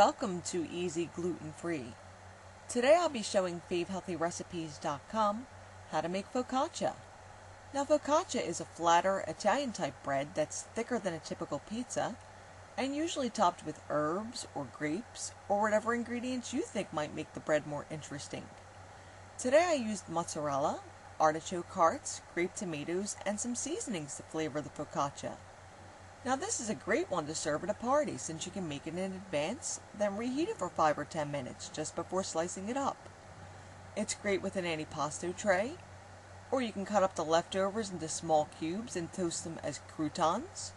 welcome to EZGlutenFree. Today I'll be showing FaveHealthyRecipes.com how to make focaccia. Now focaccia is a flatter Italian type bread that's thicker than a typical pizza and usually topped with herbs or grapes or whatever ingredients you think might make the bread more interesting. Today I used mozzarella, artichoke hearts, grape tomatoes, and some seasonings to flavor the focaccia. Now this is a great one to serve at a party since you can make it in advance, then reheat it for 5 or 10 minutes just before slicing it up. It's great with an antipasto tray, or you can cut up the leftovers into small cubes and toast them as croutons,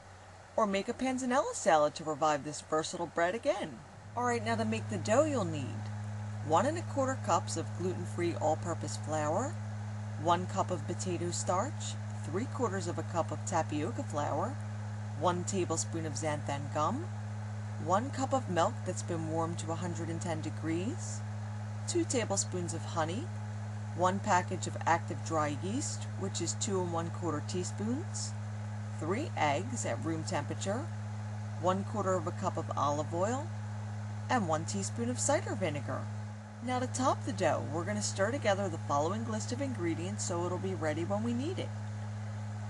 or make a panzanella salad to revive this versatile bread again. Alright, now to make the dough you'll need 1 1/4 cups of gluten-free all-purpose flour, 1 cup of potato starch, 3/4 of a cup of tapioca flour, 1 tablespoon of xanthan gum, 1 cup of milk that's been warmed to 110 degrees, 2 tablespoons of honey, 1 package of active dry yeast, which is 2 1/4 teaspoons, 3 eggs at room temperature, 1/4 of a cup of olive oil, and 1 teaspoon of cider vinegar. Now to top the dough, we're going to stir together the following list of ingredients so it'll be ready when we need it.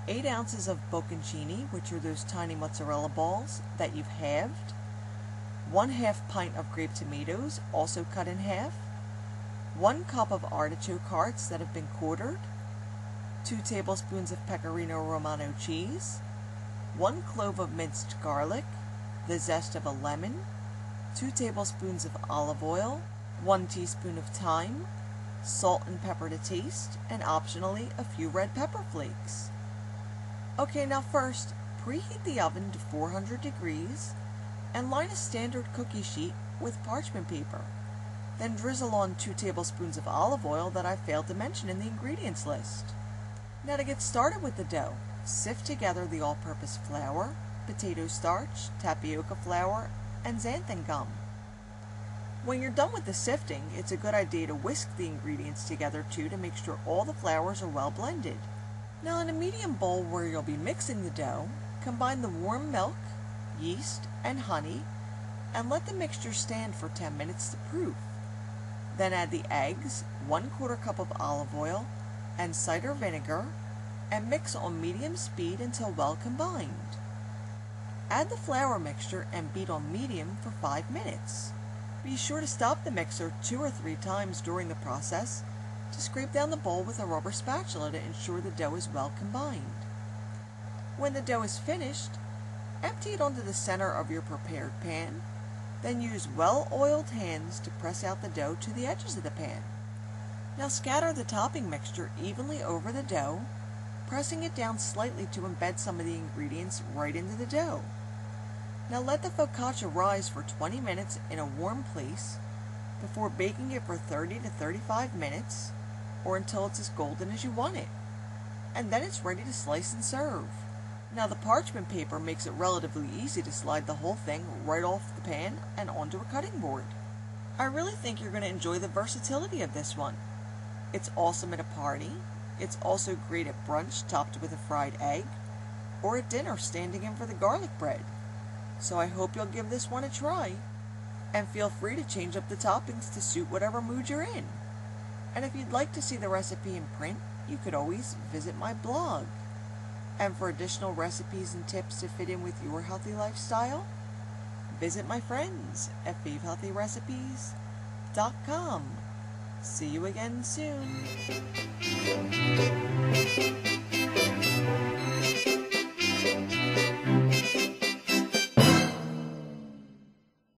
8 ounces of bocconcini, which are those tiny mozzarella balls that you've halved, 1/2 pint of grape tomatoes, also cut in half, 1 cup of artichoke hearts that have been quartered, 2 tablespoons of pecorino romano cheese, 1 clove of minced garlic, the zest of a lemon, 2 tablespoons of olive oil, 1 teaspoon of thyme, salt and pepper to taste, and optionally a few red pepper flakes. Okay, now first, preheat the oven to 400 degrees and line a standard cookie sheet with parchment paper. Then drizzle on 2 tablespoons of olive oil that I failed to mention in the ingredients list. Now to get started with the dough, sift together the all-purpose flour, potato starch, tapioca flour, and xanthan gum. When you're done with the sifting, it's a good idea to whisk the ingredients together too to make sure all the flours are well blended. Now in a medium bowl where you'll be mixing the dough, combine the warm milk, yeast, and honey, and let the mixture stand for 10 minutes to proof. Then add the eggs, 1/4 cup of olive oil, and cider vinegar, and mix on medium speed until well combined. Add the flour mixture and beat on medium for 5 minutes. Be sure to stop the mixer 2 or 3 times during the process to scrape down the bowl with a rubber spatula to ensure the dough is well combined. When the dough is finished, empty it onto the center of your prepared pan, then use well-oiled hands to press out the dough to the edges of the pan. Now scatter the topping mixture evenly over the dough, pressing it down slightly to embed some of the ingredients right into the dough. Now let the focaccia rise for 20 minutes in a warm place before baking it for 30 to 35 minutes, or until it's as golden as you want it. And then it's ready to slice and serve. Now the parchment paper makes it relatively easy to slide the whole thing right off the pan and onto a cutting board. I really think you're going to enjoy the versatility of this one. It's awesome at a party. It's also great at brunch topped with a fried egg, or at dinner standing in for the garlic bread. So I hope you'll give this one a try. And feel free to change up the toppings to suit whatever mood you're in. And if you'd like to see the recipe in print, you could always visit my blog. And for additional recipes and tips to fit in with your healthy lifestyle, visit my friends at FaveHealthyRecipes.com. See you again soon.